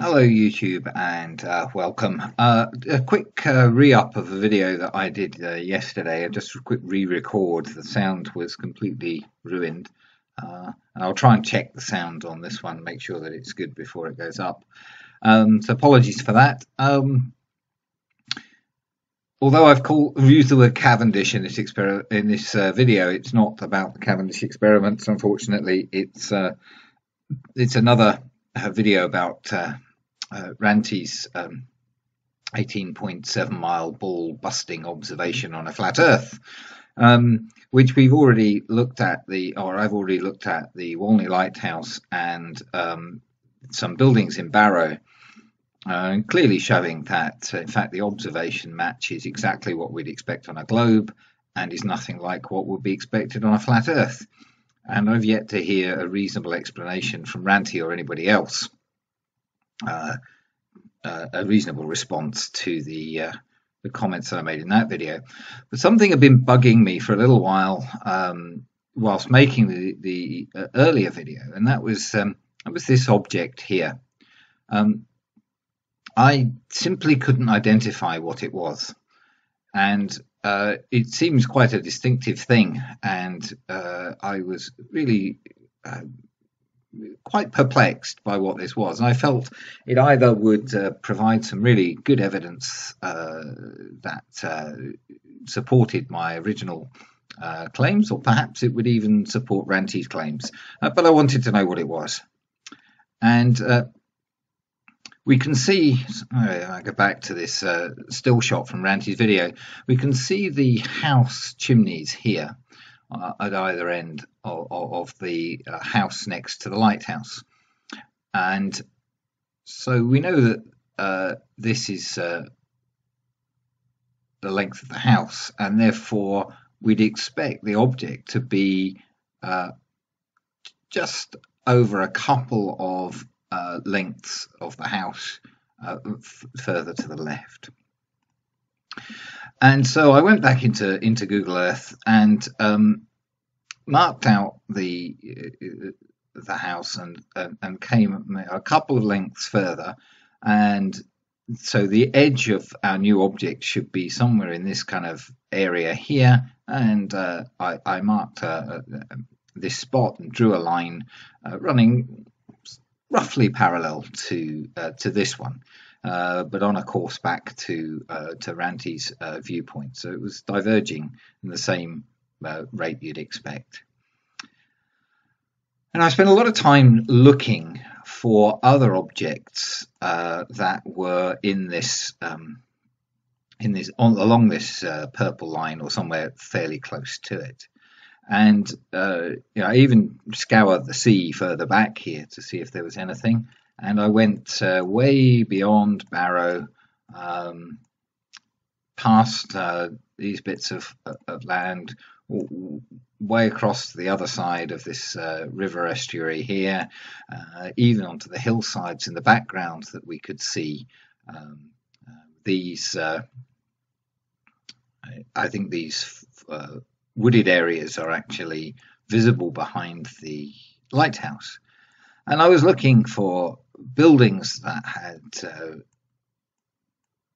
Hello YouTube and welcome. A quick re-up of a video that I did yesterday, just a quick re-record. The sound was completely ruined, and I'll try and check the sound on this one, make sure that it's good before it goes up. So apologies for that. Although I've used the word Cavendish in this video, it's not about the Cavendish experiments. Unfortunately, it's another video about Ranti's 18.7 mile ball busting observation on a flat Earth, which we've already looked at I've already looked at the Walney Lighthouse and some buildings in Barrow, clearly showing that in fact the observation matches exactly what we'd expect on a globe and is nothing like what would be expected on a flat Earth. And I've yet to hear a reasonable explanation from Ranti or anybody else, a reasonable response to the comments that I made in that video. But something had been bugging me for a little while whilst making the earlier video, and that was this object here. I simply couldn't identify what it was, and it seems quite a distinctive thing, and I was really quite perplexed by what this was. And I felt it either would provide some really good evidence that supported my original claims, or perhaps it would even support Ranti's claims. But I wanted to know what it was. And we can see, I go back to this still shot from Ranti's video, we can see the house chimneys here at either end of the house next to the lighthouse. And so we know that this is the length of the house, and therefore we'd expect the object to be just over a couple of lengths of the house further to the left. And so I went back into Google Earth and marked out the house and came a couple of lengths further, and so the edge of our new object should be somewhere in this kind of area here. And I marked this spot and drew a line running roughly parallel to this one, but on a course back to Ranti's viewpoint. So it was diverging in the same rate you'd expect. And I spent a lot of time looking for other objects that were in this along this purple line, or somewhere fairly close to it. And I even scoured the sea further back here to see if there was anything. And I went way beyond Barrow, past these bits of land, way across to the other side of this river estuary here, even onto the hillsides in the background that we could see. These, I think these wooded areas are actually visible behind the lighthouse. And I was looking for buildings that had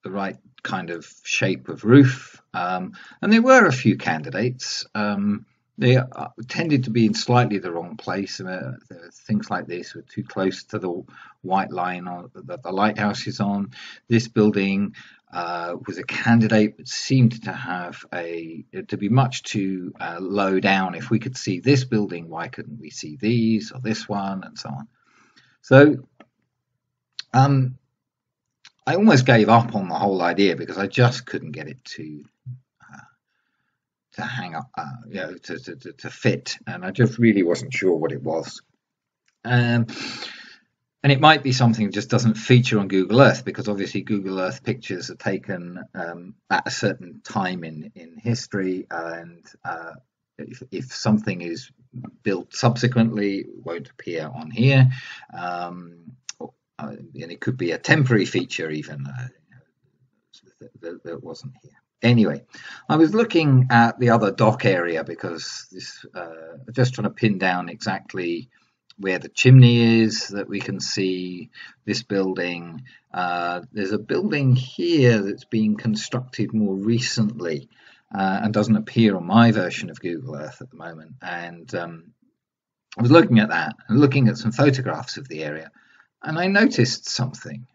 the right kind of shape of roof, and there were a few candidates. They tended to be in slightly the wrong place. Things like this were too close to the white line that the lighthouse is on. This building was a candidate, but seemed to have to be much too low down. If we could see this building, why couldn't we see these or this one, and so on? So I almost gave up on the whole idea because I just couldn't get it to hang up, to fit, and I just really wasn't sure what it was. And it might be something that just doesn't feature on Google Earth, because obviously Google Earth pictures are taken at a certain time in history, and if something is built subsequently, it won't appear on here. And it could be a temporary feature even that wasn't here. Anyway, I was looking at the other dock area because this, just trying to pin down exactly where the chimney is that we can see, this building. There's a building here that's being constructed more recently and doesn't appear on my version of Google Earth at the moment. And I was looking at that and looking at some photographs of the area, and I noticed something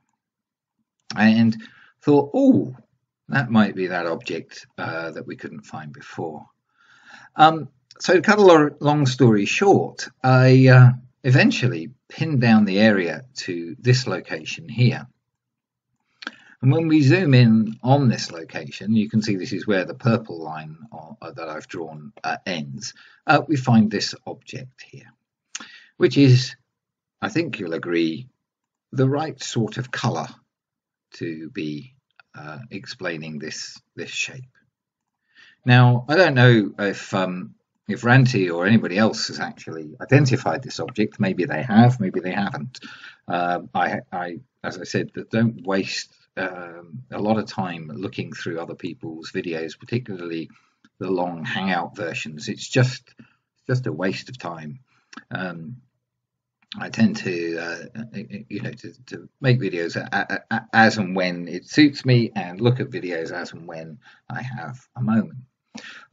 and thought, oh, that might be that object that we couldn't find before. So to cut a long story short, I eventually pinned down the area to this location here. And when we zoom in on this location, you can see this is where the purple line that I've drawn ends. We find this object here, which is, I think you'll agree, the right sort of colour to be explaining this shape. Now, I don't know if Ranti or anybody else has actually identified this object. Maybe they have, maybe they haven't. As I said, don't waste a lot of time looking through other people's videos, particularly the long Hangout versions. It's just a waste of time. I tend to, to make videos as and when it suits me, and look at videos as and when I have a moment.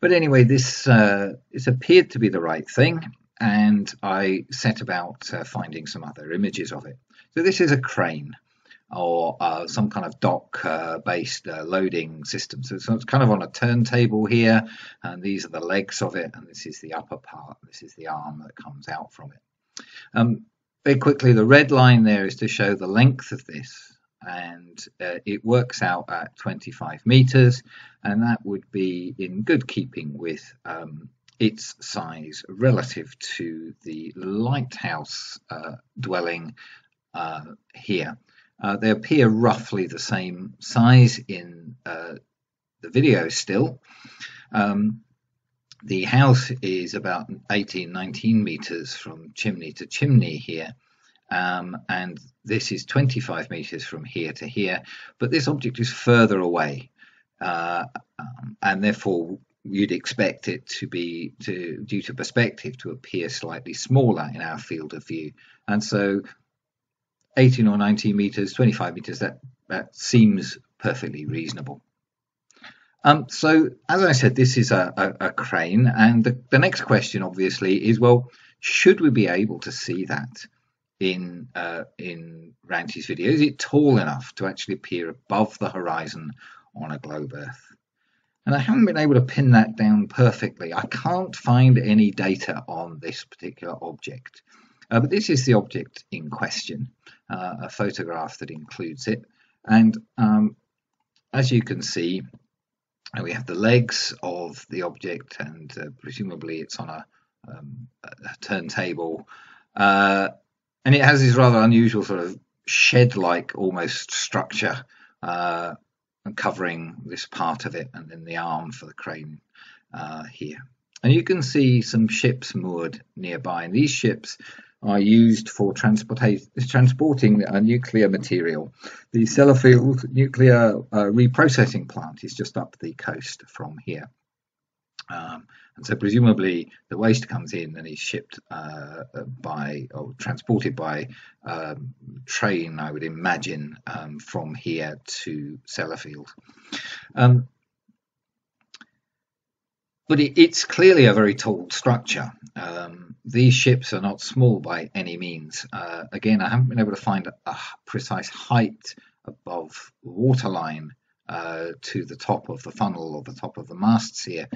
But anyway, this appeared to be the right thing, and I set about finding some other images of it. So this is a crane, or some kind of dock-based loading system. So it's kind of on a turntable here, and these are the legs of it, and this is the upper part. This is the arm that comes out from it. Very quickly, the red line there is to show the length of this, and it works out at 25 meters, and that would be in good keeping with its size relative to the lighthouse dwelling here. They appear roughly the same size in the video still. The house is about 18-19 meters from chimney to chimney here, and this is 25 meters from here to here, but this object is further away, and therefore you'd expect it to be, due to perspective, to appear slightly smaller in our field of view. And so 18 or 19 meters, 25 meters, that seems perfectly reasonable. So, as I said, this is a crane, and the next question, obviously, is, well, should we be able to see that in Ranti's video? Is it tall enough to actually appear above the horizon on a globe Earth? And I haven't been able to pin that down perfectly. I can't find any data on this particular object, but this is the object in question, a photograph that includes it, and as you can see, we have the legs of the object, and presumably it's on a turntable, and it has this rather unusual sort of shed-like almost structure covering this part of it, and then the arm for the crane here. And you can see some ships moored nearby, and these ships are used for transporting nuclear material. The Sellafield nuclear reprocessing plant is just up the coast from here. And so presumably the waste comes in and is shipped or transported by train, I would imagine, from here to Sellafield. But it's clearly a very tall structure. These ships are not small by any means. Again, I haven't been able to find a precise height above waterline to the top of the funnel or the top of the masts here.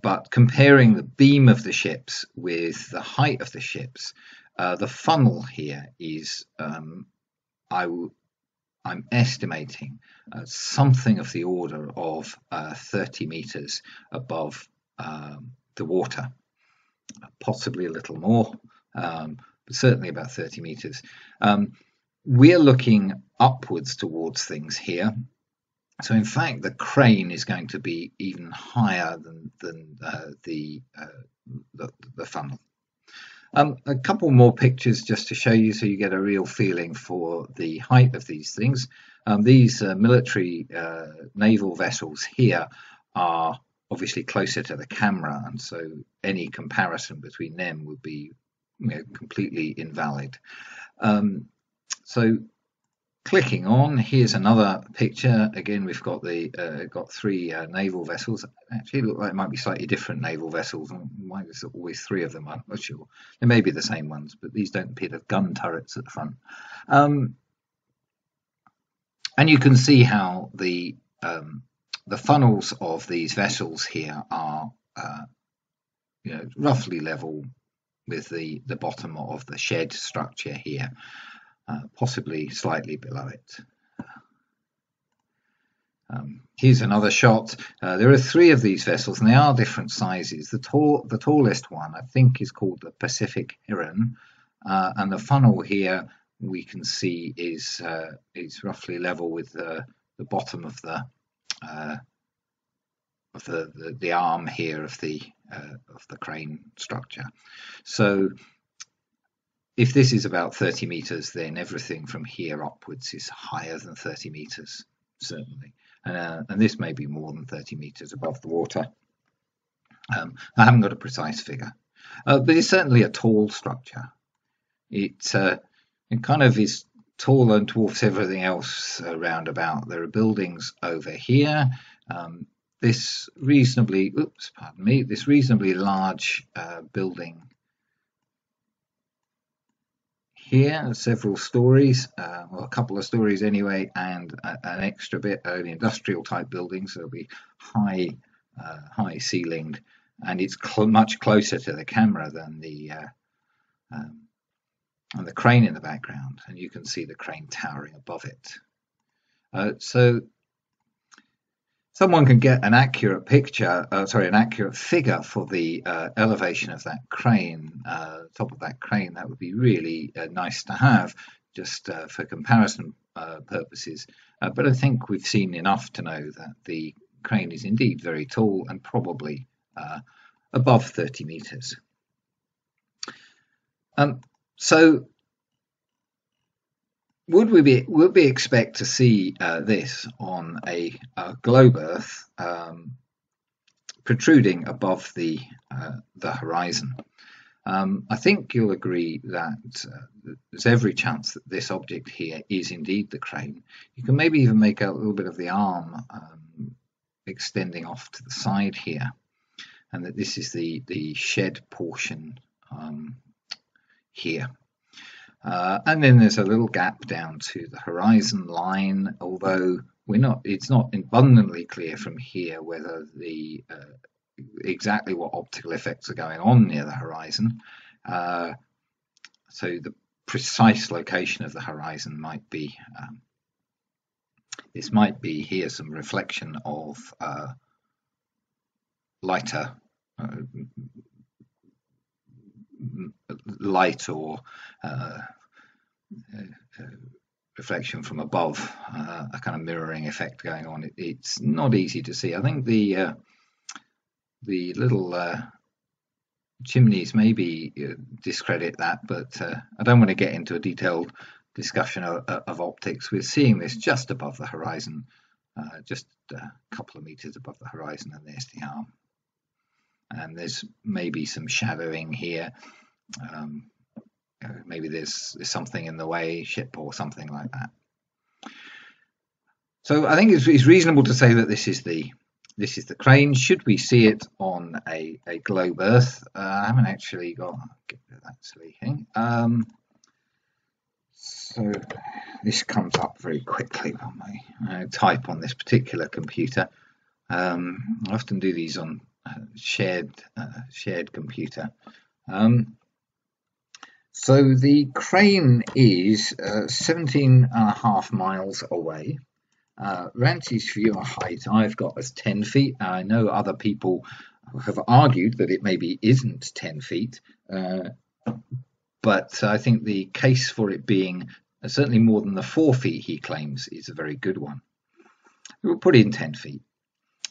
But comparing the beam of the ships with the height of the ships, the funnel here is, I'm estimating something of the order of 30 meters above the water, possibly a little more, but certainly about 30 meters. We're looking upwards towards things here. So in fact, the crane is going to be even higher than the funnel. A couple more pictures just to show you, so you get a real feeling for the height of these things. These military naval vessels here are obviously closer to the camera, and so any comparison between them would be completely invalid. So clicking on, here's another picture. Again, we've got the got three naval vessels. Actually, look like it might be slightly different naval vessels. Why there's always three of them? I'm not sure. They may be the same ones, but these don't appear to have gun turrets at the front. And you can see how the funnels of these vessels here are, roughly level with the bottom of the shed structure here, possibly slightly below it. Here's another shot. There are three of these vessels, and they are different sizes. The tallest one, I think, is called the Pacific Heron, and the funnel here we can see is roughly level with the bottom of the arm here of the crane structure. So if this is about 30 meters, then everything from here upwards is higher than 30 meters, certainly. And this may be more than 30 meters above the water. I haven't got a precise figure, but it's certainly a tall structure. It kind of is taller and dwarfs everything else around about. There are buildings over here. This reasonably large building here, several stories, well, a couple of stories anyway, and an extra bit, an industrial type building, so it'll be high ceilinged, and it's much closer to the camera than the crane in the background, and you can see the crane towering above it. So someone can get an accurate picture, an accurate figure for the elevation of that crane, top of that crane. That would be really nice to have, just for comparison purposes. But I think we've seen enough to know that the crane is indeed very tall and probably above 30 meters. So would we expect to see this on a globe Earth protruding above the horizon? I think you'll agree that there's every chance that this object here is indeed the crane. You can maybe even make out a little bit of the arm extending off to the side here, and that this is the shed portion here. And then there's a little gap down to the horizon line, although it's not abundantly clear from here whether exactly what optical effects are going on near the horizon. So the precise location of the horizon might be this might be here some reflection of lighter light or reflection from above, a kind of mirroring effect going on. It's not easy to see. I think the little chimneys maybe discredit that, but I don't want to get into a detailed discussion of optics. We're seeing this just above the horizon, just a couple of meters above the horizon, and there's the arm. And there's maybe some shadowing here. Maybe there's something in the way, ship or something like that. So I think it's reasonable to say that this is the crane. Should we see it on a globe Earth? I haven't actually got. I'll get rid of that silly thing. So this comes up very quickly when I type on this particular computer. I often do these on shared computer. So the crane is 17.5 miles away. Rancy's view height I've got as 10 feet. I know other people have argued that it maybe isn't 10 feet, but I think the case for it being certainly more than the 4 feet he claims is a very good one. We'll put in 10 feet.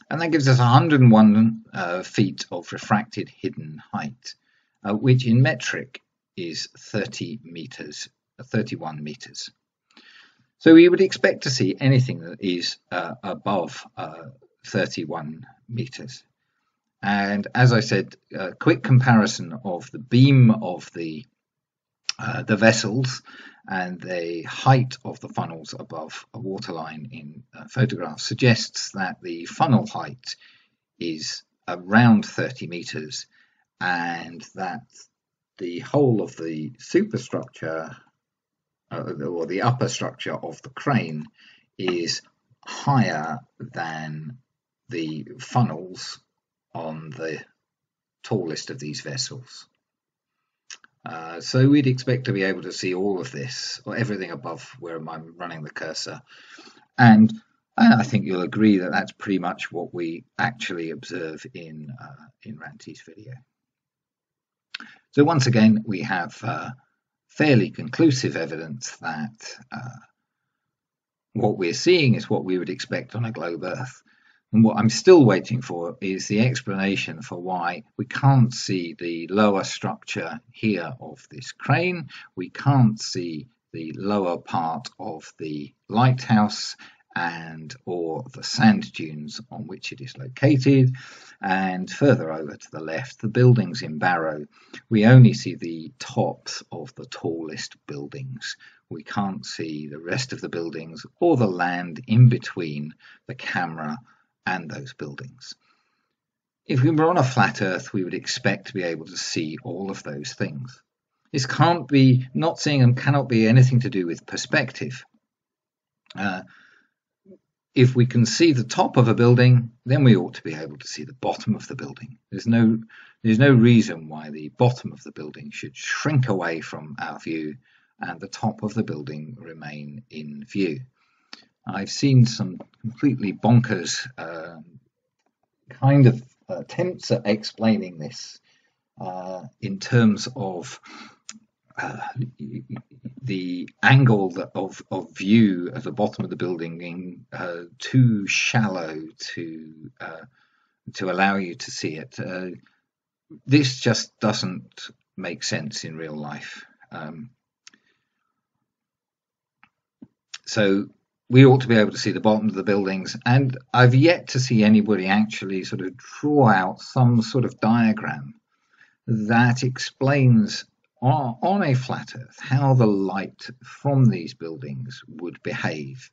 And that gives us 101 feet of refracted hidden height, which in metric is 30 meters, 31 meters. So we would expect to see anything that is above 31 meters. And as I said, a quick comparison of the beam of the the vessels and the height of the funnels above a waterline in photographs suggests that the funnel height is around 30 meters, and that the whole of the superstructure or the upper structure of the crane is higher than the funnels on the tallest of these vessels. So we'd expect to be able to see all of this, or everything above where I'm running the cursor. And I think you'll agree that that's pretty much what we actually observe in Ranti's video. So once again, we have fairly conclusive evidence that what we're seeing is what we would expect on a globe Earth. And what I'm still waiting for is the explanation for why we can't see the lower structure here of this crane. We can't see the lower part of the lighthouse and or the sand dunes on which it is located. And further over to the left, the buildings in Barrow, we only see the tops of the tallest buildings. We can't see the rest of the buildings or the land in between the camera and those buildings. If we were on a flat Earth, we would expect to be able to see all of those things. This can't be, not seeing them cannot be anything to do with perspective. If we can see the top of a building, then we ought to be able to see the bottom of the building. There's no reason why the bottom of the building should shrink away from our view and the top of the building remain in view. I've seen some completely bonkers kind of attempts at explaining this in terms of the angle of view at the bottom of the building being too shallow to allow you to see it. This just doesn't make sense in real life. So we ought to be able to see the bottom of the buildings, and I've yet to see anybody actually sort of draw out some sort of diagram that explains on a flat Earth how the light from these buildings would behave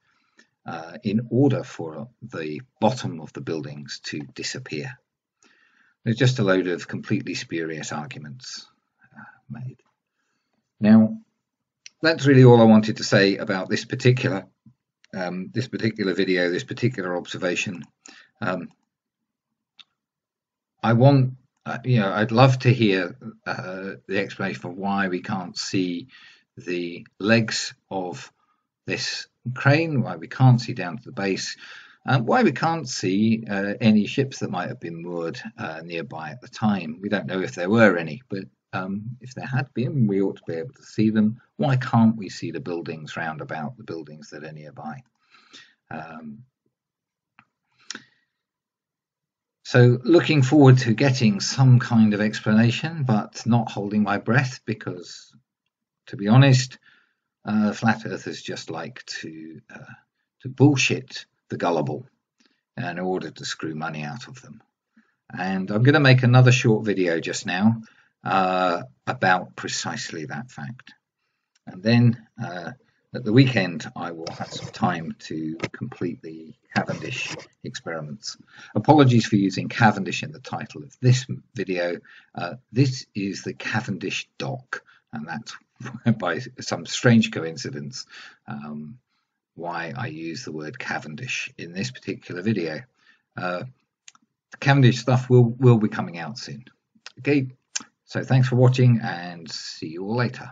in order for the bottom of the buildings to disappear. There's just a load of completely spurious arguments made. Now, that's really all I wanted to say about this particular video, this particular observation. I'd love to hear the explanation for why we can't see the legs of this crane, why we can't see down to the base, and why we can't see any ships that might have been moored nearby at the time. We don't know if there were any, but if there had been, we ought to be able to see them. Why can't we see the buildings round about the buildings that are nearby? So looking forward to getting some kind of explanation, but not holding my breath, because, to be honest, flat earthers just like to bullshit the gullible in order to screw money out of them. And I'm going to make another short video just now about precisely that fact. And then at the weekend, I will have some time to complete the Cavendish experiments. Apologies for using Cavendish in the title of this video. This is the Cavendish dock, and that's by some strange coincidence why I use the word Cavendish in this particular video. The Cavendish stuff will be coming out soon. Okay, so thanks for watching, and see you all later.